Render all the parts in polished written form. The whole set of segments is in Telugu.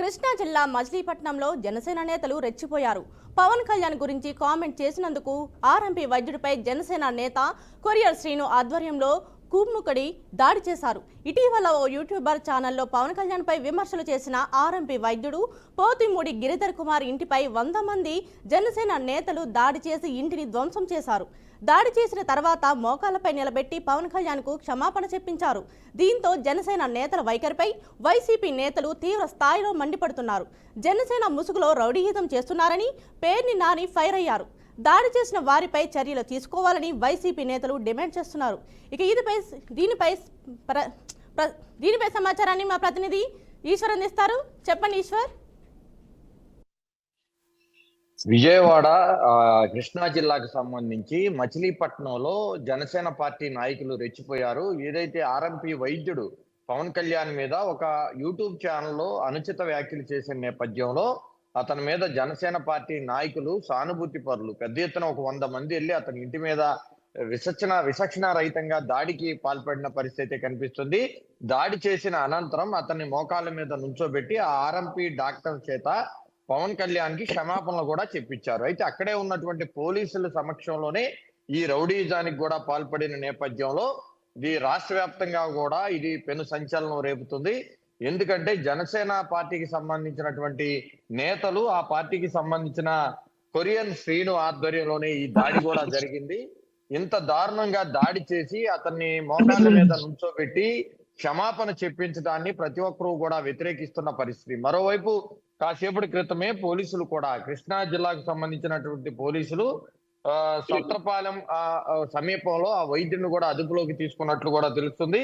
కృష్ణా జిల్లా మచిలీపట్నంలో జనసేన నేతలు రెచ్చిపోయారు. పవన్ కళ్యాణ్ గురించి కామెంట్ చేసినందుకు ఆర్ఎంపీ వైద్యుడిపై జనసేన నేత కొరియర్ శ్రీను ఆధ్వర్యంలో కుమ్ముకడి దాడి చేశారు. ఇటీవల ఓ యూట్యూబర్ ఛానల్లో పవన్ కళ్యాణ్ పై విమర్శలు చేసిన ఆర్ఎంపీ వైద్యుడు పోతిమూడి గిరిధర్ కుమార్ ఇంటిపై 100 మంది జనసేన నేతలు దాడి చేసి ఇంటిని ధ్వంసం చేశారు. దాడి చేసిన తర్వాత మోకాలపై నిలబెట్టి పవన్ కళ్యాణ్ కు క్షమాపణ చెప్పించారు. దీంతో జనసేన నేతల వైఖరిపై వైసీపీ నేతలు తీవ్ర స్థాయిలో మండిపడుతున్నారు. జనసేన ముసుగులో రౌడీయిజం చేస్తున్నారని పేర్ని నాని ఫైర్ అయ్యారు. దాడి చేసిన వారిపై చర్యలు తీసుకోవాలని వైసీపీ నేతలు డిమాండ్ చేస్తున్నారు. ఇక దీనిపై సమాచారాన్ని మా ప్రతినిధి ఈశ్వర్ అందిస్తారు. చెప్పండి ఈశ్వర్. విజయవాడ కృష్ణా జిల్లాకు సంబంధించి మచిలీపట్నంలో జనసేన పార్టీ నాయకులు రెచ్చిపోయారు. ఏదైతే ఆర్ఎంపీ వైద్యుడు పవన్ కళ్యాణ్ మీద ఒక యూట్యూబ్ ఛానల్లో అనుచిత వ్యాఖ్యలు చేసిన నేపథ్యంలో అతని మీద జనసేన పార్టీ నాయకులు సానుభూతి పరులు పెద్ద ఎత్తున ఒక 100 మంది వెళ్ళి అతని ఇంటి మీద విచక్షణ రహితంగా దాడికి పాల్పడిన పరిస్థితి కనిపిస్తుంది. దాడి చేసిన అనంతరం అతన్ని మోకాళ్ళ మీద నుంచోబెట్టి ఆ ఆర్ఎంపీ డాక్టర్ చేత పవన్ కళ్యాణ్ కి క్షమాపణలు కూడా చెప్పించారు. అయితే అక్కడే ఉన్నటువంటి పోలీసుల సమక్షంలోనే ఈ రౌడీజానికి కూడా పాల్పడిన నేపథ్యంలో ఇది రాష్ట్ర వ్యాప్తంగా కూడా ఇది పెను సంచలనం రేపుతుంది. ఎందుకంటే జనసేన పార్టీకి సంబంధించినటువంటి నేతలు ఆ పార్టీకి సంబంధించిన కొరియన్ శ్రీను ఆధ్వర్యంలోనే ఈ దాడి కూడా జరిగింది. ఇంత దారుణంగా దాడి చేసి అతన్ని మోకాళ్ళ మీద నుంచోబెట్టి క్షమాపణ చెప్పించడాన్ని ప్రతి ఒక్కరూ కూడా వ్యతిరేకిస్తున్న పరిస్థితి. మరోవైపు కాసేపటి క్రితమే పోలీసులు కూడా కృష్ణా జిల్లాకు సంబంధించినటువంటి పోలీసులు సత్రపాలెం సమీపంలో ఆ వైద్యుని కూడా అదుపులోకి తీసుకున్నట్లు కూడా తెలుస్తుంది.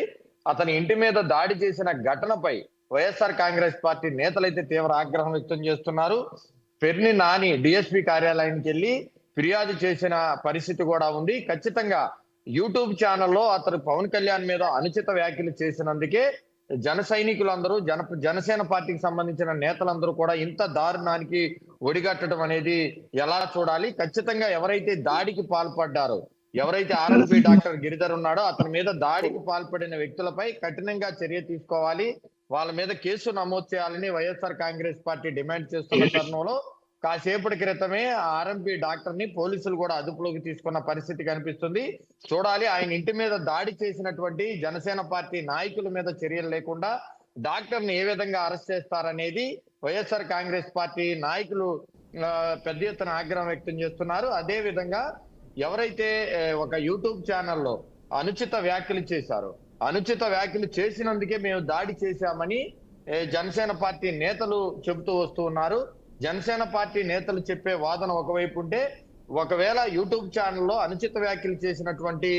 అతని ఇంటి మీద దాడి చేసిన ఘటనపై వైఎస్ఆర్ కాంగ్రెస్ పార్టీ నేతలైతే తీవ్ర ఆగ్రహం వ్యక్తం చేస్తున్నారు. పెర్ని నాని డిఎస్పీ కార్యాలయానికి వెళ్ళి ఫిర్యాదు చేసిన పరిస్థితి కూడా ఉంది. ఖచ్చితంగా యూట్యూబ్ ఛానల్లో అతను పవన్ కళ్యాణ్ మీద అనుచిత వ్యాఖ్యలు చేసినందుకే జన సైనికులందరూ జనసేన పార్టీకి సంబంధించిన నేతలందరూ కూడా ఇంత దారుణానికి ఒడిగట్టడం అనేది ఎలా చూడాలి? ఖచ్చితంగా ఎవరైతే దాడికి పాల్పడ్డారో, ఎవరైతే ఆర్ఎంపీ డాక్టర్ గిరిధర్ ఉన్నాడో అతని మీద దాడికి పాల్పడిన వ్యక్తులపై కఠినంగా చర్య తీసుకోవాలి, వాళ్ళ మీద కేసు నమోదు చేయాలని వైఎస్ఆర్ కాంగ్రెస్ పార్టీ డిమాండ్ చేస్తున్న తరుణంలో కాసేపటి క్రితమే ఆర్ఎంపీ డాక్టర్ ని పోలీసులు కూడా అదుపులోకి తీసుకున్న పరిస్థితి కనిపిస్తుంది. చూడాలి, ఆయన ఇంటి మీద దాడి చేసినటువంటి జనసేన పార్టీ నాయకుల మీద చర్యలు లేకుండా డాక్టర్ ని ఏ విధంగా అరెస్ట్ చేస్తారనేది వైఎస్ఆర్ కాంగ్రెస్ పార్టీ నాయకులు పెద్ద ఎత్తున ఆగ్రహం వ్యక్తం చేస్తున్నారు. అదే విధంగా ఎవరైతే ఒక యూట్యూబ్ ఛానల్లో అనుచిత వ్యాఖ్యలు చేశారో, అనుచిత వ్యాఖ్యలు చేసినందుకే మేము దాడి చేశామని జనసేన పార్టీ నేతలు చెబుతూ వస్తూ ఉన్నారు. జనసేన పార్టీ నేతలు చెప్పే వాదన ఒకవైపు ఉంటే, ఒకవేళ యూట్యూబ్ ఛానల్లో అనుచిత వ్యాఖ్యలు చేసినటువంటి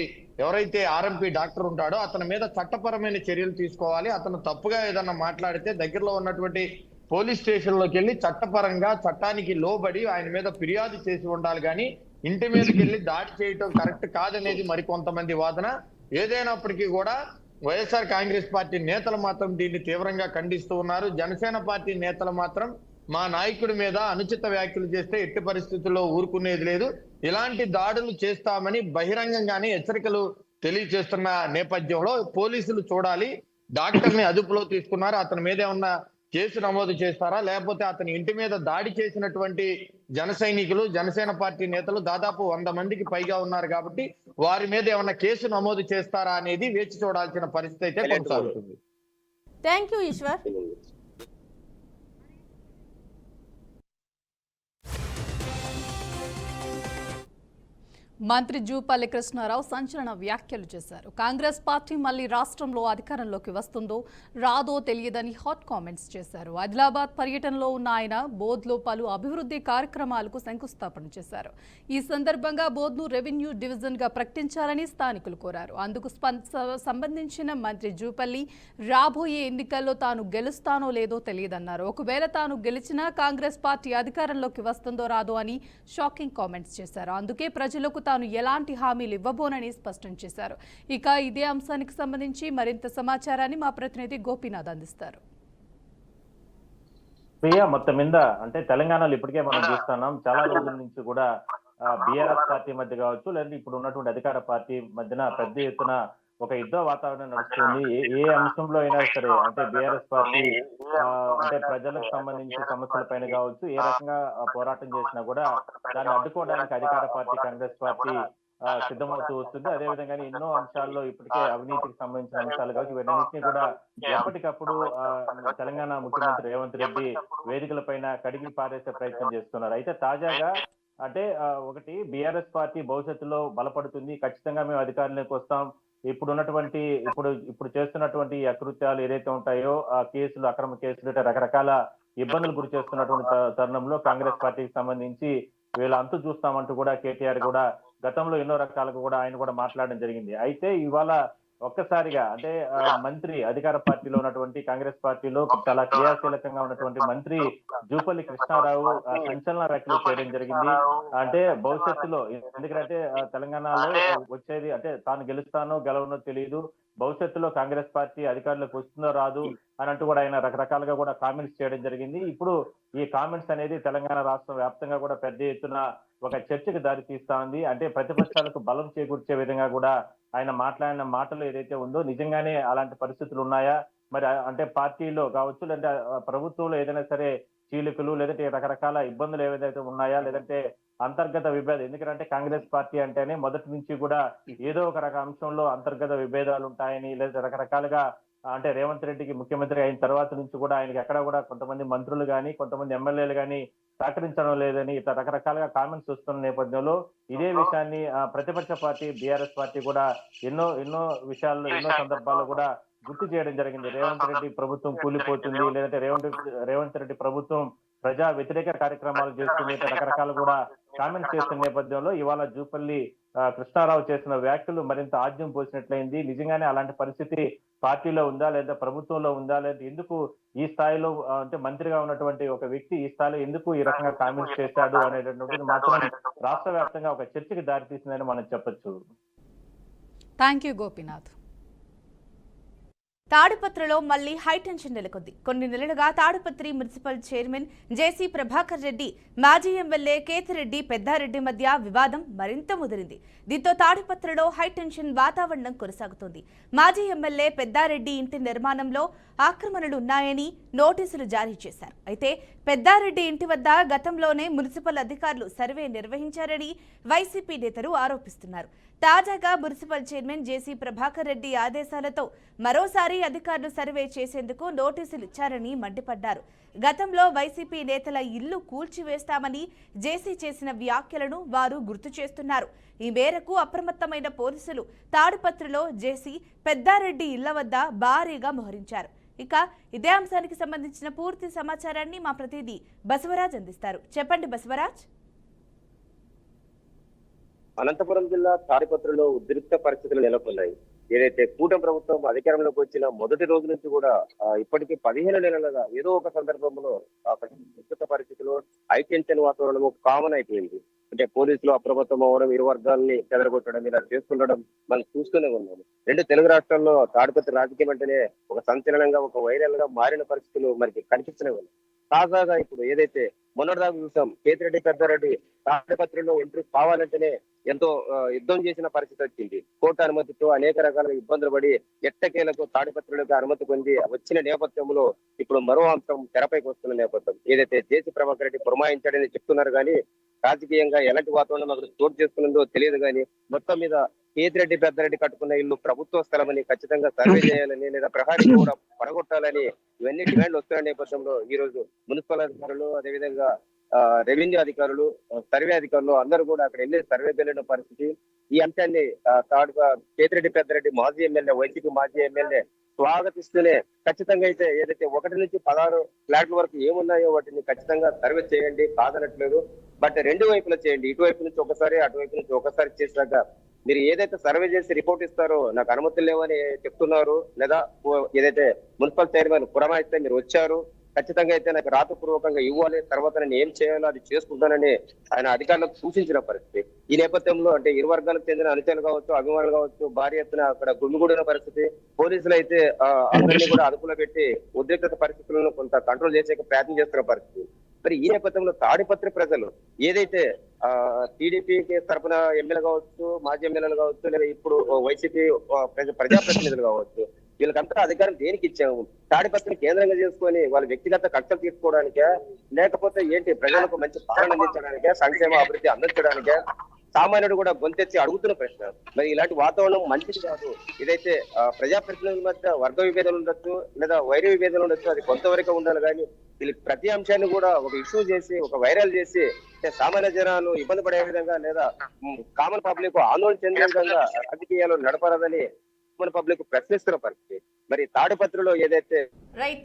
ఎవరైతే ఆర్ఎంపీ డాక్టర్ ఉంటాడో అతని మీద చట్టపరమైన చర్యలు తీసుకోవాలి. అతను తప్పుగా ఏదన్నా మాట్లాడితే దగ్గరలో ఉన్నటువంటి పోలీస్ స్టేషన్లోకి వెళ్ళి చట్టపరంగా చట్టానికి లోబడి ఆయన మీద ఫిర్యాదు చేసి ఉండాలి. కానీ ఇంటి మీదకి వెళ్ళి దాడి చేయటం కరెక్ట్ కాదనేది మరికొంతమంది వాదన. ఏదైనప్పటికీ కూడా వైఎస్ఆర్ కాంగ్రెస్ పార్టీ నేతలు మాత్రం దీన్ని తీవ్రంగా ఖండిస్తూ ఉన్నారు. జనసేన పార్టీ నేతలు మాత్రం మా నాయకుడి మీద అనుచిత వ్యాఖ్యలు చేస్తే ఎట్టి పరిస్థితుల్లో ఊరుకునేది లేదు, ఇలాంటి దాడులు చేస్తామని బహిరంగంగానే హెచ్చరికలు తెలియజేస్తున్న నేపథ్యంలో పోలీసులు చూడాలి, డాక్టర్ ని అదుపులో తీసుకున్నారు, అతని మీద ఏమన్నా కేసు నమోదు చేస్తారా, లేకపోతే అతని ఇంటి మీద దాడి చేసినటువంటి జన సైనికులు జనసేన పార్టీ నేతలు దాదాపు 100 మందికి పైగా ఉన్నారు కాబట్టి వారి మీద ఏమన్నా కేసు నమోదు చేస్తారా అనేది వేచి చూడాల్సిన పరిస్థితి అయితే కొనసాగుతుంది. Thank you Eshwar. మంత్రి జూపల్లి కృష్ణారావు సంచలన వ్యాఖ్యలు చేశారు. కాంగ్రెస్ పార్టీ మళ్లీ రాష్ట్రంలో అధికారంలోకి వస్తుందో రాదో తెలియదని హాట్ కామెంట్స్ చేశారు. ఆదిలాబాద్ పర్యటనలో ఉన్న ఆయన బోధ్లో పలు అభివృద్ధి కార్యక్రమాలకు శంకుస్థాపన చేశారు. ఈ సందర్భంగా బోధ్ను రెవెన్యూ డివిజన్ గా ప్రకటించాలని స్థానికులు కోరారు. అందుకు సంబంధించిన మంత్రి జూపల్లి రాబోయే ఎన్నికల్లో తాను గెలుస్తానో లేదో తెలియదన్నారు. ఒకవేళ తాను గెలిచినా కాంగ్రెస్ పార్టీ అధికారంలోకి వస్తుందో రాదో అని షాకింగ్ కామెంట్స్ చేశారు. అందుకే ప్రజలకు తాను ఎలాంటి హామీలు ఇవ్వబోనని స్పష్టం చేశారు. ఇక ఇదే అంశానికి సంబంధించి మరింత సమాచారాన్ని మా ప్రతినిధి గోపీనాథ్ అందిస్తారు. మొత్తం మీద అంటే తెలంగాణలో ఇప్పటికే మనం చూస్తున్నాం, చాలా రోజుల నుంచి కూడా బీఆర్ఎస్ పార్టీ మధ్య కావచ్చు, లేదంటే ఇప్పుడు ఉన్నటువంటి అధికార పార్టీ మధ్యన పెద్ద ఎత్తున ఒక యుద్ధ వాతావరణం నడుస్తుంది. ఏ అంశంలో అయినా సరే అంటే బీఆర్ఎస్ పార్టీ అంటే ప్రజలకు సంబంధించి సమస్యల పైన కావచ్చు, ఏ రకంగా పోరాటం చేసినా కూడా దాన్ని అడ్డుకోవడానికి అధికార పార్టీ కాంగ్రెస్ పార్టీ సిద్ధమవుతూ వస్తుంది. అదేవిధంగా ఎన్నో అంశాల్లో ఇప్పటికే అవినీతికి సంబంధించిన అంశాలు కావచ్చు, ఇవన్నింటినీ కూడా ఎప్పటికప్పుడు తెలంగాణ ముఖ్యమంత్రి రేవంత్ రెడ్డి వేదికల పైన కడిగి పారేసే ప్రయత్నం చేస్తున్నారు. అయితే తాజాగా అంటే ఒకటి బీఆర్ఎస్ పార్టీ భవిష్యత్తులో బలపడుతుంది, ఖచ్చితంగా మేము అధికారంలోకి వస్తాం, ఇప్పుడు చేస్తున్నటువంటి అకృత్యాలు ఏదైతే ఉంటాయో ఆ కేసులు, అక్రమ కేసులు, రకరకాల ఇబ్బందులు గురి చేస్తున్నటువంటి తరుణంలో కాంగ్రెస్ పార్టీకి సంబంధించి వీళ్ళ అంతు చూస్తామంటూ కూడా కేటీఆర్ కూడా గతంలో ఎన్నో రకాలుగా కూడా ఆయన కూడా మాట్లాడడం జరిగింది. అయితే ఇవాళ ఒక్కసారిగా అంటే మంత్రి అధికార పార్టీలో ఉన్నటువంటి కాంగ్రెస్ పార్టీలో చాలా క్రియాశీలకంగా ఉన్నటువంటి మంత్రి జూపల్లి కృష్ణారావు సంచలన వ్యాఖ్యలు చేయడం జరిగింది. అంటే భవిష్యత్తులో ఎందుకంటే తెలంగాణలో వచ్చేది అంటే తాను గెలుస్తానో గెలవనో తెలియదు, భవిష్యత్తులో కాంగ్రెస్ పార్టీ అధికారంలోకి వస్తుందో రాదు అని అంటూ కూడా ఆయన రకరకాలుగా కూడా కామెంట్స్ చేయడం జరిగింది. ఇప్పుడు ఈ కామెంట్స్ అనేది తెలంగాణ రాష్ట్రం వ్యాప్తంగా కూడా పెద్ద ఎత్తున ఒక చర్చకు దారి తీస్తా ఉంది. అంటే ప్రతిపక్షాలకు బలం చేకూర్చే విధంగా కూడా ఆయన మాట్లాడిన మాటలు ఏదైతే ఉందో నిజంగానే అలాంటి పరిస్థితులు ఉన్నాయా, మరి అంటే పార్టీలో కావచ్చు లేదంటే ప్రభుత్వంలో ఏదైనా సరే చీలికలు లేదంటే రకరకాల ఇబ్బందులు ఏదైతే ఉన్నాయా, లేదంటే అంతర్గత విభేదాలు, ఎందుకంటే కాంగ్రెస్ పార్టీ అంటేనే మొదటి నుంచి కూడా ఏదో ఒక రక అంశంలో అంతర్గత విభేదాలు ఉంటాయని, లేదా రకరకాలుగా అంటే రేవంత్ రెడ్డికి ముఖ్యమంత్రి అయిన తర్వాత నుంచి కూడా ఆయనకి ఎక్కడ కూడా కొంతమంది మంత్రులు కానీ కొంతమంది ఎమ్మెల్యేలు కానీ సహకరించడం లేదని ఇట్లా రకరకాలుగా కామెంట్స్ వస్తున్న నేపథ్యంలో ఇదే విషయాన్ని ప్రతిపక్ష పార్టీ బీఆర్ఎస్ పార్టీ కూడా ఎన్నో విషయాల్లో ఎన్నో సందర్భాల్లో కూడా గుర్తు చేయడం జరిగింది. రేవంత్ రెడ్డి ప్రభుత్వం కూలిపోతుంది, లేదంటే రేవంత్ రెడ్డి ప్రభుత్వం ప్రజా వ్యతిరేక కార్యక్రమాలు చేస్తుంది, రకరకాలు కూడా కామెంట్స్ చేస్తున్న నేపథ్యంలో ఇవాళ జూపల్లి కృష్ణారావు చేసిన వ్యాఖ్యలు మరింత ఆద్యం పోసినట్లయింది. నిజంగానే అలాంటి పరిస్థితి పార్టీలో ఉందా లేదా ప్రభుత్వంలో ఉందా, లేదా ఎందుకు ఈ స్థాయిలో అంటే మంత్రిగా ఉన్నటువంటి ఒక వ్యక్తి ఈ స్థాయిలో ఎందుకు ఈ రకంగా కామెంట్స్ చేశాడు అనేటటువంటిది మాత్రం రాష్ట్ర వ్యాప్తంగా ఒక చర్చకి దారితీసిందని మనం చెప్పొచ్చు. Thank you Gopinath. తాడిపత్రిలో మళ్లీ హైటెన్షన్ నెలకొంది. కొన్ని నెలలుగా Tadipatri municipal chairman JC Prabhakar Reddy, మాజీ ఎమ్మెల్యే కేతిరెడ్డి పెద్దారెడ్డి మధ్య వివాదం మరింత ముదిరింది. దీంతో తాడిపత్రిలో హైటెన్షన్ వాతావరణం కొనసాగుతోంది. మాజీ ఎమ్మెల్యే పెద్దారెడ్డి ఇంటి నిర్మాణంలో ఆక్రమణలు ఉన్నాయని నోటీసులు జారీ చేశారు. అయితే పెద్దారెడ్డి ఇంటి వద్ద గతంలోనే మున్సిపల్ అధికారులు సర్వే నిర్వహించారని వైసీపీ నేతలు ఆరోపిస్తున్నారు. తాజాగా municipal chairman JC Prabhakar Reddy ఆదేశాలతో మరోసారి అధికారులు సర్వే చేసేందుకు నోటీసులు ఇచ్చారని మండిపడ్డారు. గతంలో వైసీపీ నేతల ఇల్లు కూల్చివేస్తామని జేసీ చేసిన వ్యాఖ్యలను వారు గుర్తు చేస్తున్నారు. ఈ మేరకు అప్రమత్తమైన పోలీసులు తాడిపత్రిలో జేసీ పెద్దారెడ్డి ఇళ్ల వద్ద భారీగా మోహరించారు. ఇక ఇదే అంశానికి సంబంధించిన పూర్తి సమాచారాన్ని మా ప్రతినిధి బసవరాజ్ అందిస్తారు. చెప్పండి బసవరాజ్. అనంతపురం జిల్లా తాడిపత్రిలో ఉద్రిక్త పరిస్థితులు నెలకొన్నాయి. ఏదైతే కూటమి ప్రభుత్వం అధికారంలోకి వచ్చిన మొదటి రోజు నుంచి కూడా ఇప్పటికీ 15 నెలలుగా ఏదో ఒక సందర్భంలో ఉద్రిక్త పరిస్థితులు హైటెన్షన్ వాతావరణము కామన్ అయిపోయింది. అంటే పోలీసులు అప్రమత్తం అవ్వడం, ఇరు వర్గాల్ని చెదరగొట్టడం, ఇలా చేస్తుండడం మనం చూస్తూనే ఉన్నాము. రెండు తెలుగు రాష్ట్రాల్లో తాడిపత్రి రాజకీయం అంటేనే ఒక సంచలనంగా, ఒక వైరల్ గా మారిన పరిస్థితులు మనకి కనిపిస్తూనే ఉన్నాయి. తాజాగా ఇప్పుడు ఏదైతే మొన్నటిదాకా చూసాం, కేతిరెడ్డి పెద్దారెడ్డి తాడిపత్రిలో ఎంట్రీ కావాలంటేనే ఎంతో యుద్ధం చేసిన పరిస్థితి వచ్చింది. కోర్టు అనుమతితో అనేక రకాల ఇబ్బందులు పడి ఎట్టకేలకు తాడిపత్రులకు అనుమతి పొంది వచ్చిన నేపథ్యంలో ఇప్పుడు మరో అంశం తెరపైకి వస్తున్న నేపథ్యం. ఏదైతే జేసీ ప్రభాకర్ రెడ్డి పురమాయించాడని చెప్తున్నారు కానీ రాజకీయంగా ఎలాంటి వాతావరణం అక్కడ చోటు చేసుకున్నదో తెలియదు. కానీ మొత్తం మీద కేతిరెడ్డి పెద్దారెడ్డి కట్టుకున్న ఇల్లు ప్రభుత్వ స్థలమని, ఖచ్చితంగా సర్వే చేయాలని, లేదా ప్రహారీ కూడా పడగొట్టాలని ఇవన్నీ డిమాండ్లు వస్తున్న నేపథ్యంలో ఈ రోజు మున్సిపల్ అధికారులు, అదేవిధంగా రెవెన్యూ అధికారులు, సర్వే అధికారులు అందరూ కూడా అక్కడ వెళ్ళి సర్వే వెళ్ళిన పరిస్థితి. ఈ అంశాన్ని కేతిరెడ్డి పెద్దారెడ్డి మాజీ ఎమ్మెల్యే, వైసీపీ మాజీ ఎమ్మెల్యే స్వాగతిస్తూనే ఖచ్చితంగా అయితే ఏదైతే 1 నుంచి 16 ఫ్లాట్ల వరకు ఏమున్నాయో వాటిని ఖచ్చితంగా సర్వే చేయండి, కాదనట్లేదు. బట్ రెండు వైపులా చేయండి, ఇటువైపు నుంచి ఒకసారి అటువైపు నుంచి ఒకసారి చేసాక మీరు ఏదైతే సర్వే చేసి రిపోర్ట్ ఇస్తారో నాకు అనుమతులు లేవని చెప్తున్నారు, లేదా ఏదైతే మున్సిపల్ చైర్మన్ పురమాయిస్తే మీరు వచ్చారు, ఖచ్చితంగా అయితే నాకు రాతపూర్వకంగా ఇవ్వాలి, తర్వాత నేను ఏం చేయాలో అది చేసుకుంటానని ఆయన అధికారులకు సూచించిన పరిస్థితి. ఈ నేపథ్యంలో అంటే ఇరు వర్గాలకు చెందిన అనుచరులు కావచ్చు, అభిమానులు కావచ్చు భారీ ఎత్తున అక్కడ గుమిగూడిన పరిస్థితి. పోలీసులు అయితే అందరినీ కూడా అదుపులో పెట్టి ఉద్రిక్త పరిస్థితులను కొంత కంట్రోల్ చేసే ప్రయత్నం చేస్తున్న పరిస్థితి. మరి ఈ నేపథ్యంలో తాడిపత్రి ప్రజలు ఏదైతే టీడీపీకి తరపున ఎమ్మెల్యేలు కావచ్చు, మాజీ ఎమ్మెల్యేలు కావచ్చు, లేదా ఇప్పుడు వైసీపీ ప్రజాప్రతినిధులు కావచ్చు, వీళ్ళకంతా అధికారం దేనికి ఇచ్చాము? తాడిపత్రిని కేంద్రంగా చేసుకొని వాళ్ళ వ్యక్తిగత కక్షలు తీసుకోవడానికే, లేకపోతే ఏంటి ప్రజలకు మంచి పాలన అందించడానికే, సంక్షేమ అభివృద్ధి అందించడానికే సామాన్యుడు కూడా గొంతెత్తి అడుగుతున్న ప్రశ్న. మరి ఇలాంటి వాతావరణం మంచిది కాదు. ఇదైతే ప్రజాప్రతినిధుల మధ్య వర్గ విభేదాలు ఉండొచ్చు, లేదా వైర విభేదాలు ఉండొచ్చు, అది కొంతవరకు ఉండాలి. కానీ వీళ్ళు ప్రతి అంశాన్ని కూడా ఒక ఇష్యూ చేసి, ఒక వైరల్ చేసి, సామాన్య జనాలు ఇబ్బంది పడే విధంగా, లేదా కామన్ పబ్లిక్ ఆందోళన చెందే విధంగా రాజకీయాలు నడపరాదని కామన్ పబ్లిక్ ప్రశ్నిస్తున్న పరిస్థితి. మరి తాడిపత్రిలో ఏదైతే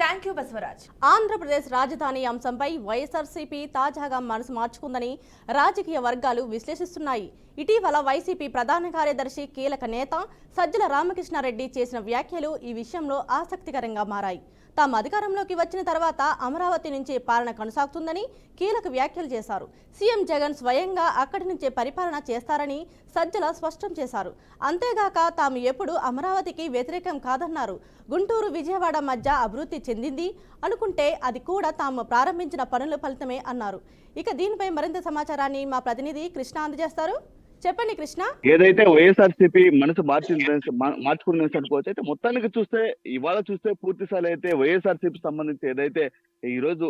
థ్యాంక్ యూ బసవరాజ్. ఆంధ్రప్రదేశ్ రాజధాని అంశంపై వైఎస్ఆర్సీపీ తాజాగా మనసు మార్చుకుందని రాజకీయ వర్గాలు విశ్లేషిస్తున్నాయి. ఇటీవల వైసీపీ ప్రధాన కార్యదర్శి, కీలక నేత సజ్జల రామకృష్ణారెడ్డి చేసిన వ్యాఖ్యలు ఈ విషయంలో ఆసక్తికరంగా మారాయి. తాము అధికారంలోకి వచ్చిన తర్వాత అమరావతి నుంచి పాలన కొనసాగుతుందని కీలక వ్యాఖ్యలు చేశారు. సీఎం జగన్ స్వయంగా అక్కడి నుంచే పరిపాలన చేస్తారని సజ్జల స్పష్టం చేశారు. అంతేగాక తాము ఎప్పుడు అమరావతికి వ్యతిరేకం కాదన్నారు. గుంటూరు, విజయవాడ మధ్య అభివృద్ధి చెందింది అనుకుంటే అది కూడా తాము ప్రారంభించిన పనుల ఫలితమే అన్నారు. ఇక దీనిపై మరింత సమాచారాన్ని మా ప్రతినిధి కృష్ణ అందజేస్తారు. చెప్పండి కృష్ణ. ఏదైతే వైఎస్ఆర్సీపీ మనసు మార్చుకున్న అనుకోవచ్చు. అయితే మొత్తానికి చూస్తే ఇవాళ చూస్తే పూర్తి స్థాయి అయితే వైఎస్ఆర్సీపీ సంబంధించి ఏదైతే ఈ రోజు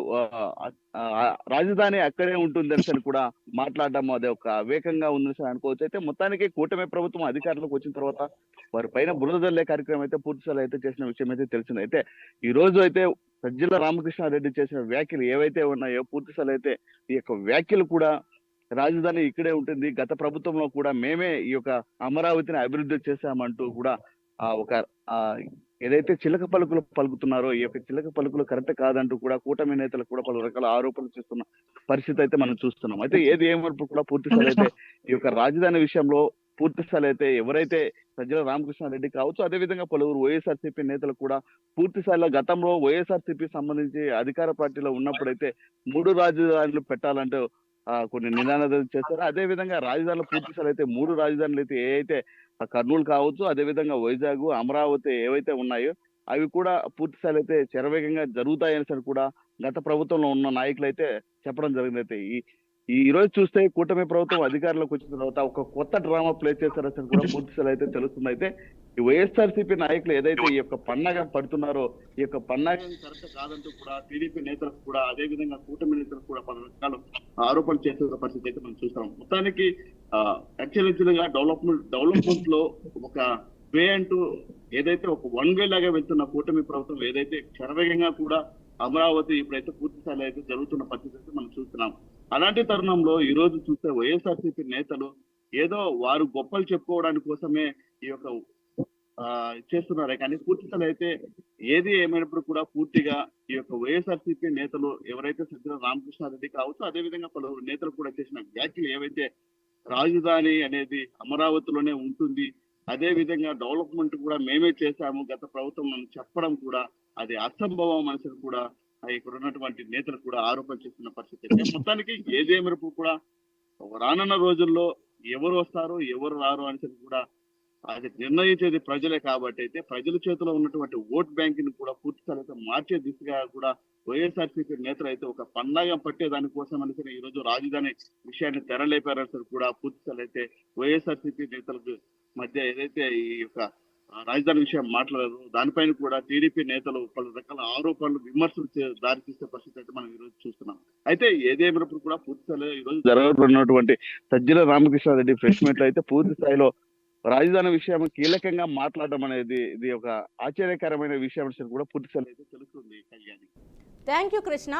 రాజధాని అక్కడే ఉంటుందని కూడా మాట్లాడడం అది ఒక అవేకంగా ఉందని అనుకోవచ్చు. అయితే మొత్తానికి కూటమి ప్రభుత్వం అధికారంలోకి వచ్చిన తర్వాత వారి పైన బురద జల్లే కార్యక్రమం అయితే పూర్తి స్థాయి అయితే చేసిన విషయం అయితే తెలిసింది. అయితే ఈ రోజు అయితే సజ్జల రామకృష్ణారెడ్డి చేసిన వ్యాఖ్యలు ఏవైతే ఉన్నాయో పూర్తి స్థాయి అయితే ఈ యొక్క వ్యాఖ్యలు కూడా రాజధాని ఇక్కడే ఉంటుంది, గత ప్రభుత్వంలో కూడా మేమే ఈ యొక్క అమరావతిని అభివృద్ధి చేశామంటూ కూడా ఒక ఏదైతే చిలక పలుకులు పలుకుతున్నారో ఈ యొక్క చిలక పలుకులు కరెక్ట్ కాదంటూ కూడా కూటమి నేతలు కూడా పలు రకాల ఆరోపణలు చేస్తున్న పరిస్థితి అయితే మనం చూస్తున్నాం. అయితే ఏది ఏమైనప్పుడు కూడా పూర్తి స్థాయి అయితే ఈ యొక్క రాజధాని విషయంలో పూర్తి స్థాయి అయితే ఎవరైతే సజ్జల రామకృష్ణారెడ్డి కావచ్చు, అదేవిధంగా పలువురు వైఎస్ఆర్సీపీ నేతలు కూడా పూర్తి స్థాయిలో గతంలో వైఎస్ఆర్సీపీ సంబంధించి అధికార పార్టీలో ఉన్నప్పుడైతే 3 రాజధానులు పెట్టాలంటూ కొన్ని నినాదాలు చేస్తారు. అదే విధంగా రాజధానులు పూర్తి స్థాయి అయితే 3 రాజధానులు అయితే ఏవైతే కర్నూలు కావచ్చు, అదేవిధంగా వైజాగ్, అమరావతి ఏవైతే ఉన్నాయో అవి కూడా పూర్తి స్థాయి అయితే శరవేగంగా జరుగుతాయని సరి కూడా గత ప్రభుత్వంలో ఉన్న నాయకులు అయితే చెప్పడం జరిగింది. అయితే ఈ రోజు చూస్తే కూటమి ప్రభుత్వం అధికారంలోకి వచ్చిన తర్వాత ఒక కొత్త డ్రామా ప్లే చేస్తారని కూడా పూర్తి స్థాయి అయితే తెలుస్తుంది. అయితే ఈ వైఎస్ఆర్సీపీ నాయకులు ఏదైతే ఈ యొక్క పండగ పడుతున్నారో ఈ యొక్క పండగ కరెక్ట్ కాదంటూ కూడా టీడీపీ నేతలకు కూడా అదే విధంగా కూటమి నేతలకు కూడా పలు రకాల ఆరోపణలు చేస్తున్న పరిస్థితి అయితే మనం చూస్తాం. మొత్తానికి యాక్చువల్ గా డెవలప్మెంట్ లో ఒక వే అంటూ ఏదైతే ఒక వన్ వే లాగా వెళ్తున్న కూటమి ప్రభుత్వం ఏదైతే శరవేగంగా కూడా అమరావతి ఇప్పుడైతే పూర్తి స్థాయిలో అయితే జరుగుతున్న పరిస్థితి అయితే మనం చూస్తున్నాం. అలాంటి తరుణంలో ఈ రోజు చూస్తే వైఎస్ఆర్సీపీ నేతలు ఏదో వారు గొప్పలు చెప్పుకోవడానికి కోసమే ఈ యొక్క చేస్తున్నారే కానీ పూర్తి స్థాయిలో అయితే ఏది ఏమైనప్పుడు కూడా పూర్తిగా ఈ యొక్క వైఎస్ఆర్సీపీ నేతలు ఎవరైతే సజ్జల రామకృష్ణారెడ్డి కావచ్చు, అదేవిధంగా పలువురు నేతలు కూడా చేసిన వ్యాఖ్యలు ఏవైతే రాజధాని అనేది అమరావతిలోనే ఉంటుంది, అదే విధంగా డెవలప్మెంట్ కూడా మేమే చేశాము గత ప్రభుత్వం అని చెప్పడం కూడా అది అసంభవం మనుషులు కూడా ఇక్కడ ఉన్నటువంటి నేతలు కూడా ఆరోపణ చేస్తున్న పరిస్థితి. మొత్తానికి ఏదేమరకు కూడా రానున్న రోజుల్లో ఎవరు వస్తారు ఎవరు రారు అని కూడా అది నిర్ణయించేది ప్రజలే. కాబట్టి అయితే ప్రజల చేతిలో ఉన్నటువంటి ఓట్ బ్యాంక్ ని కూడా పూర్తి స్థాయిలో మార్చే దిశగా కూడా వైఎస్ఆర్సీపీ నేతలు అయితే ఒక పండగ పట్టే దానికోసం అని ఈ రోజు రాజధాని విషయాన్ని తెరలేపారని కూడా పూర్తి స్థాయిలో అయితే వైఎస్ఆర్సీపీ నేతలకు మధ్య ఏదైతే ఈ యొక్క రాజధాని విషయం మాట్లాడారు దానిపైన కూడా టీడీపీ నేతలు పలు రకాల ఆరోపణలు విమర్శలు దారితీసే పరిస్థితి అయితే మనం ఈ రోజు చూస్తున్నాం. అయితే ఏదేమైనప్పుడు కూడా పూర్తి స్థాయిలో ఈ రోజు జరగనున్నటువంటి సజ్జల రామకృష్ణారెడ్డి ప్రెస్ మీట్ లో అయితే పూర్తి స్థాయిలో రాజధాని విషయం కీలకంగా మాట్లాడడం అనేది ఇది ఒక ఆశ్చర్యకరమైన విషయం కూడా పూర్తి స్థాయిలో అయితే తెలుస్తుంది. Kalyani, thank you Krishna.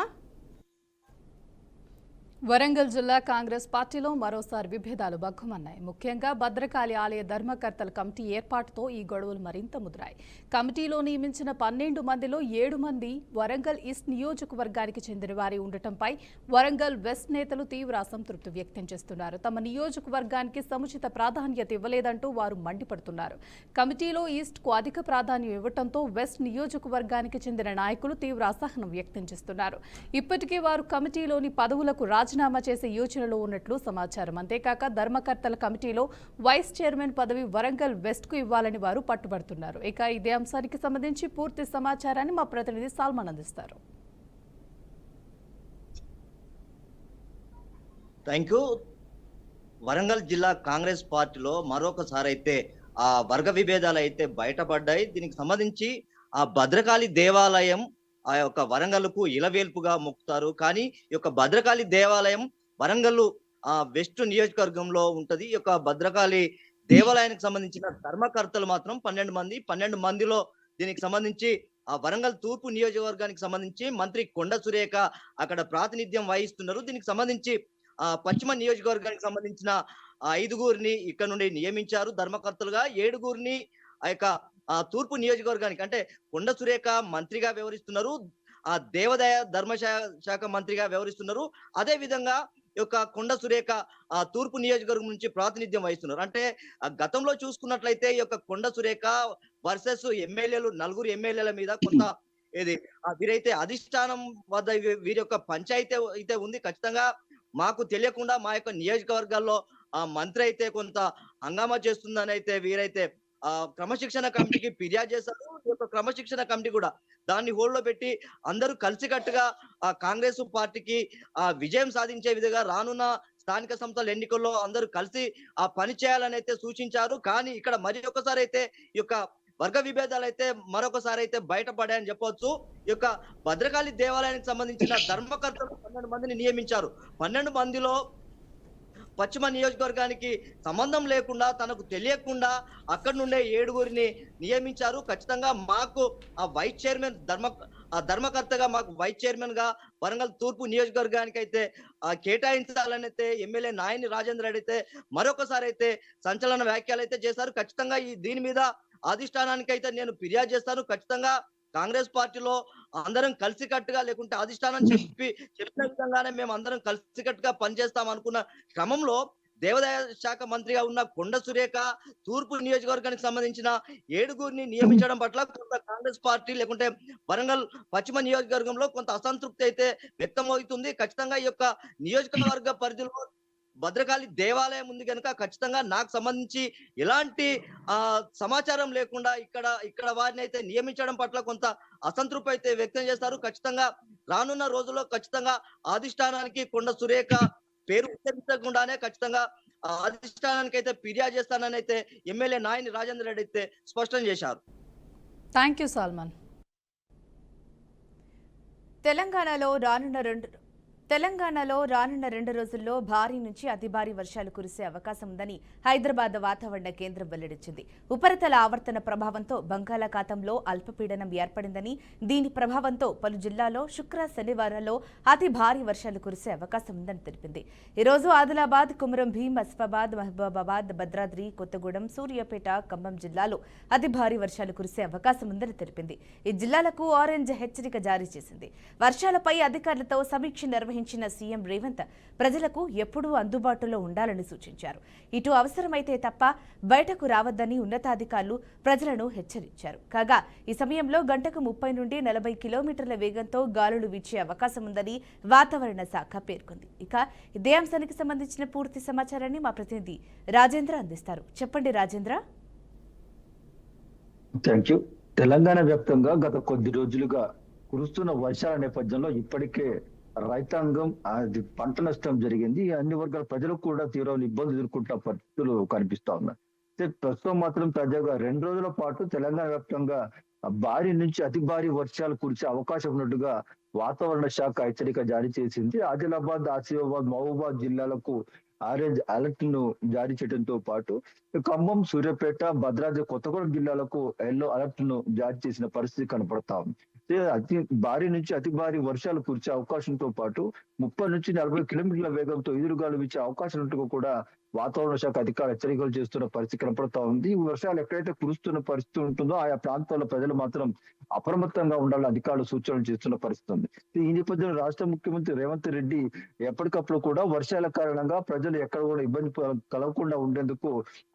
వరంగల్ జిల్లా కాంగ్రెస్ పార్టీలో మరోసారి విభేదాలు బగ్గుమన్నాయి. ముఖ్యంగా భద్రకాళి ఆలయ ధర్మకర్తల కమిటీ ఏర్పాటుతో ఈ గొడవలు మరింత ముదిరాయి. కమిటీలో నియమించిన 12 మందిలో 7 మంది వరంగల్ ఈస్ట్ నియోజకవర్గానికి చెందిన వారి ఉండటంపై వరంగల్ వెస్ట్ నేతలు తీవ్ర అసంతృప్తి వ్యక్తం చేస్తున్నారు. తమ నియోజకవర్గానికి సముచిత ప్రాధాన్యత ఇవ్వలేదంటూ వారు మండిపడుతున్నారు. కమిటీలో ఈస్ట్ కు అధిక ప్రాధాన్యం ఇవ్వడంతో వెస్ట్ నియోజకవర్గానికి చెందిన నాయకులు తీవ్ర అసహనం వ్యక్తం చేస్తున్నారు. ఇప్పటికే వారు కమిటీలోని పదవులకు రాజీనామా చేసే యోచనలో ఉన్నట్లు సమాచారం. అంతేకాక ధర్మకర్తల కమిటీలో వైస్ చైర్మన్ పదవి వరంగల్ వెస్ట్ కు ఇవ్వాలని వారు పట్టుబడుతున్నారు. ఇక ఇదే అంశానికి సంబంధించి పూర్తి సమాచారాన్ని మా ప్రతినిధి సాల్మన్ అందిస్తారు. Thank you. వరంగల్ జిల్లా కాంగ్రెస్ పార్టీలో మరొకసారి అయితే ఆ వర్గ విభేదాలు అయితే బయటపడ్డాయి. దీనికి సంబంధించి ఆ భద్రకాళి దేవాలయం ఆ యొక్క వరంగల్కు ఇలవేల్పుగా మొక్కుతారు. కానీ ఈ యొక్క భద్రకాళి దేవాలయం వరంగల్ వెస్ట్ నియోజకవర్గంలో ఉంటది. ఈ యొక్క భద్రకాళి దేవాలయానికి సంబంధించిన ధర్మకర్తలు మాత్రం 12 మందిలో దీనికి సంబంధించి ఆ వరంగల్ తూర్పు నియోజకవర్గానికి సంబంధించి మంత్రి కొండ సురేఖ అక్కడ ప్రాతినిధ్యం వహిస్తున్నారు. దీనికి సంబంధించి పశ్చిమ నియోజకవర్గానికి సంబంధించిన 5గురిని ఇక్కడ నుండి నియమించారు ధర్మకర్తలుగా. 7గురిని ఆ యొక్క తూర్పు నియోజకవర్గానికి అంటే కొండ సురేఖ మంత్రిగా వ్యవహరిస్తున్నారు. దేవాదాయ శాఖ మంత్రిగా వ్యవహరిస్తున్నారు. అదే విధంగా ఈ యొక్క కొండ సురేఖ తూర్పు నియోజకవర్గం నుంచి ప్రాతినిధ్యం వహిస్తున్నారు. అంటే గతంలో చూసుకున్నట్లయితే ఈ యొక్క కొండ సురేఖ వర్సెస్ ఎమ్మెల్యేలు 4 ఎమ్మెల్యేల మీద కొంత వీరైతే అధిష్టానం వద్ద వీరి యొక్క పంచాయతీ అయితే ఉంది. ఖచ్చితంగా మాకు తెలియకుండా మా యొక్క నియోజకవర్గాల్లో మంత్రి అయితే కొంత హంగామా చేస్తుందని అయితే వీరైతే క్రమశిక్షణ కమిటీకి ఫిర్యాదు చేశారు. ఈ యొక్క క్రమశిక్షణ కమిటీ కూడా దాన్ని హోల్డ్లో పెట్టి అందరూ కలిసికట్టుగా కాంగ్రెస్ పార్టీకి విజయం సాధించే విధంగా రానున్న స్థానిక సంస్థల ఎన్నికల్లో అందరూ కలిసి పని చేయాలని అయితే సూచించారు. కానీ ఇక్కడ మరి ఒకసారి అయితే ఈ యొక్క వర్గ విభేదాలు అయితే మరొకసారి అయితే బయటపడాయని చెప్పవచ్చు. ఈ యొక్క భద్రకాళి దేవాలయానికి సంబంధించిన ధర్మకర్తలు 12 మందిని నియమించారు. 12 మందిలో పశ్చిమ నియోజకవర్గానికి సంబంధం లేకుండా తనకు తెలియకుండా అక్కడి నుండే 7గురిని నియమించారు. ఖచ్చితంగా మాకు ఆ వైస్ చైర్మన్ ధర్మకర్తగా మాకు వైస్ చైర్మన్ గా వరంగల్ తూర్పు నియోజకవర్గానికి అయితే కేటాయించాలని అయితే ఎమ్మెల్యే నాయని రాజేంద్ర రెడ్డి అయితే మరొకసారి అయితే సంచలన వ్యాఖ్యలు అయితే చేశారు. ఖచ్చితంగా దీని మీద అధిష్టానానికి అయితే నేను ఫిర్యాదు చేస్తాను. ఖచ్చితంగా కాంగ్రెస్ పార్టీలో అందరం కలిసికట్టుగా లేకుంటే అధిష్టానం చెప్పిన విధంగానే మేము అందరం కలిసికట్టుగా పనిచేస్తాం అనుకున్న క్రమంలో దేవాదాయ శాఖ మంత్రిగా ఉన్న కొండ సురేఖ తూర్పు నియోజకవర్గానికి సంబంధించిన 7గురిని నియమించడం పట్ల కొంత కాంగ్రెస్ పార్టీ లేకుంటే వరంగల్ పశ్చిమ నియోజకవర్గంలో కొంత అసంతృప్తి అయితే వ్యక్తమవుతుంది. ఖచ్చితంగా ఈ యొక్క నియోజకవర్గ పరిధిలో భద్రకాళి దేవాలయం ఉంది కనుక ఖచ్చితంగా నాకు సంబంధించి ఎలాంటి సమాచారం లేకుండా ఇక్కడ వారిని అయితే నియమించడం పట్ల కొంత అసంతృప్తి అయితే వ్యక్తం చేస్తారు. ఖచ్చితంగా రానున్న రోజుల్లో ఖచ్చితంగా అధిష్టానానికి కొండ సురేఖ పేరు ఉచ్చరించకుండానే ఖచ్చితంగా అధిష్టానానికి అయితే ఫిర్యాదు చేస్తానని అయితే ఎమ్మెల్యే నాయని రాజేంద్ర రెడ్డి అయితే స్పష్టం చేశారు. Thank you Salman. తెలంగాణలో రానున్న 2 రోజుల్లో భారీ నుంచి అతి భారీ వర్షాలు కురిసే అవకాశం ఉందని హైదరాబాద్ వాతావరణ కేంద్రం వెల్లడించింది. ఉపరితల ఆవర్తన ప్రభావంతో బంగాళాఖాతంలో అల్పపీడనం ఏర్పడిందని, దీని ప్రభావంతో పలు జిల్లాల్లో శుక్ర శనివారాల్లో అతి భారీ వర్షాలు కురిసే అవకాశం ఉందని తెలిపింది. ఈరోజు ఆదిలాబాద్, కుమరం భీం, ఆసిఫాబాద్, మహబూబాబాద్, భద్రాద్రి కొత్తగూడెం, సూర్యాపేట, ఖమ్మం జిల్లాలో అతి భారీ వర్షాలు కురిసే అవకాశం ఉందని తెలిపింది. ఈ జిల్లాలకు ఆరెంజ్ హెచ్చరిక జారీ చేసింది. వర్షాలపై అధికారులతో సమీక్ష నిర్వహించిన సీఎం రేవంత్ ప్రజలకు ఎప్పుడూ అందుబాటులో ఉండాలని సూచించారు. ఇటు అవసరమైతే తప్ప బయటకు రావద్దని ఉన్నతాధికారులు ప్రజలను హెచ్చరించారు. కాగా ఈ సమయంలో గంటకు 30 నుండి 40 కిలోమీటర్ల వేగంతో గాలులు వీచే అవకాశం ఉందని వాతావరణ శాఖ పేర్కొంది. ఇక ఇదే అంశానికి సంబంధించిన పూర్తి సమాచారాన్ని మా ప్రతినిధి రాజేంద్ర అందిస్తారు. చెప్పండి రాజేంద్ర. Thank you. తెలంగాణ వ్యాప్తంగా గత కొద్ది రోజులుగా కురుస్తున్న వర్షాల నేపథ్యంలో ఇప్పటికే రైతాంగం అది పంట నష్టం జరిగింది. అన్ని వర్గాల ప్రజలకు కూడా తీవ్రమైన ఇబ్బందులు ఎదుర్కొంటున్న పరిస్థితులు కనిపిస్తా ఉన్నాయి. ప్రస్తుతం మాత్రం తాజాగా 2 రోజుల పాటు తెలంగాణ వ్యాప్తంగా భారీ నుంచి అతి భారీ వర్షాలు కురిసే అవకాశం ఉన్నట్టుగా వాతావరణ శాఖ హెచ్చరిక జారీ చేసింది. ఆదిలాబాద్, ఆసిఫాబాద్, మహబూబాబాద్ జిల్లాలకు ఆరెంజ్ అలర్ట్ ను జారీ చేయడంతో పాటు ఖమ్మం, సూర్యాపేట, భద్రాద్రి కొత్తగూడెం జిల్లాలకు ఎల్లో అలర్ట్ ను జారీ చేసిన పరిస్థితి కనపడతా ఉంది. అతి భారీ నుంచి అతి భారీ వర్షాలు కురిసే అవకాశంతో పాటు 30 నుంచి 40 కిలోమీటర్ల వేగంతో ఎదురుగాలు వీచే అవకాశం ఉన్నట్టుగా కూడా వాతావరణ శాఖ అధికారులు హెచ్చరికలు చేస్తున్న పరిస్థితి కనపడతా ఉంది. ఈ వర్షాలు ఎక్కడైతే కురుస్తున్న పరిస్థితి ఉంటుందో ఆయా ప్రాంతాల్లో ప్రజలు మాత్రం అప్రమత్తంగా ఉండాలని అధికారులు సూచనలు చేస్తున్న పరిస్థితి ఉంది. ఈ నేపథ్యంలో రాష్ట్ర ముఖ్యమంత్రి రేవంత్ రెడ్డి ఎప్పటికప్పుడు కూడా వర్షాల కారణంగా ప్రజలు ఎక్కడ కూడా ఇబ్బంది కలగకుండా ఉండేందుకు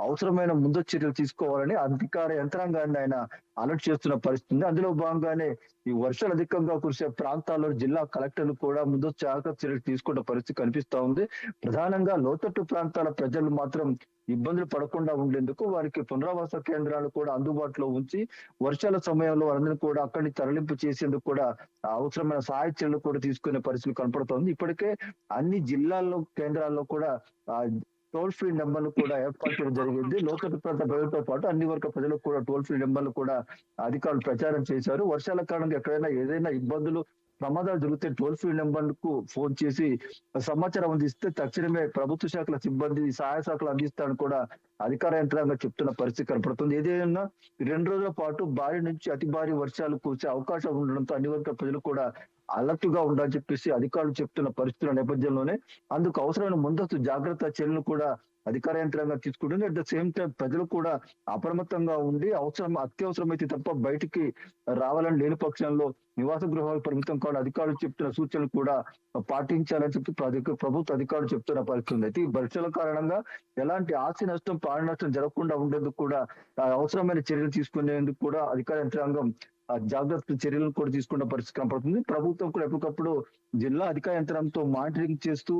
అవసరమైన ముందస్తు చర్యలు తీసుకోవాలని అధికార యంత్రాంగాన్ని ఆయన అలర్ట్ చేస్తున్న పరిస్థితి ఉంది. అందులో భాగంగానే ఈ వర్షాలు అధికంగా కురిసే ప్రాంతాల్లో జిల్లా కలెక్టర్లు కూడా ముందస్తు జాగ్రత్త చర్యలు తీసుకున్న పరిస్థితి కనిపిస్తా ఉంది. ప్రధానంగా లోతట్టు ప్రాంతాల ప్రజలు మాత్రం ఇబ్బందులు పడకుండా ఉండేందుకు వారికి పునరావాస కేంద్రాలు కూడా అందుబాటులో ఉంచి వర్షాల సమయంలో వారందరినీ కూడా అక్కడి తరలింపు చేసేందుకు కూడా అవసరమైన సహాయ చర్యలు కూడా తీసుకునే పరిస్థితులు కనపడుతోంది. ఇప్పటికే అన్ని జిల్లాల్లో కేంద్రాల్లో కూడా టోల్ ఫ్రీ నెంబర్లు కూడా ఏర్పాటు చేయడం జరిగింది. లోతట్టు ప్రాంత ప్రజలతో పాటు అన్ని వర్గాల ప్రజలకు కూడా టోల్ ఫ్రీ నెంబర్లు కూడా అధికారులు ప్రచారం చేశారు. వర్షాల కారణంగా ఎక్కడైనా ఏదైనా ఇబ్బందులు ప్రమాదాలు జరిగితే టోల్ ఫ్రీ నెంబర్కు ఫోన్ చేసి సమాచారం అందిస్తే తక్షణమే ప్రభుత్వ శాఖల సిబ్బంది సహాయ శాఖలు అందిస్తారని కూడా అధికార యంత్రాంగం చెప్తున్న పరిస్థితి కనపడుతుంది. ఏదైనా 2 రోజుల పాటు భారీ నుంచి అతి భారీ వర్షాలు కురిసే అవకాశం ఉండడంతో అన్ని వర్గాల ప్రజలు కూడా అలర్ట్ గా ఉండాలని చెప్పేసి అధికారులు చెప్తున్న పరిస్థితుల నేపథ్యంలోనే అందుకు అవసరమైన ముందస్తు జాగ్రత్త చర్యలు కూడా అధికార యంత్రాంగం తీసుకుంటుంది. అట్ ద సేమ్ టైం ప్రజలు కూడా అప్రమత్తంగా ఉండి అత్యవసరమైతే తప్ప బయటికి రావాలని లేని పక్షంలో నివాస గృహాలకు పరిమితం కావాలని అధికారులు చెప్తున్న సూచనలు కూడా పాటించాలని చెప్పి ప్రభుత్వ అధికారులు చెప్తున్న పరిస్థితి ఉంది. అయితే ఈ వర్షాల కారణంగా ఎలాంటి ఆస్తి నష్టం ప్రాణ నష్టం జరగకుండా ఉండేందుకు కూడా అవసరమైన చర్యలు తీసుకునేందుకు కూడా అధికార యంత్రాంగం జాగ్రత్త చర్యలను కూడా తీసుకున్న పరిస్థితి కనపడుతుంది. ప్రభుత్వం కూడా ఎప్పటికప్పుడు జిల్లా అధికార యంత్రాంగంతో మానిటరింగ్ చేస్తూ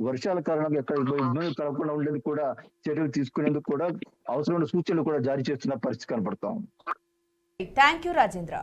వర్షాల కారణంగా ఎక్కడ ఇబ్బందులు కలగకుండా ఉండేందుకు కూడా చర్యలు తీసుకునేందుకు కూడా అవసరమైన సూచనలు కూడా జారీ చేస్తున్న పరిస్థితి కనపడతా ఉంది. Thank you Rajendra.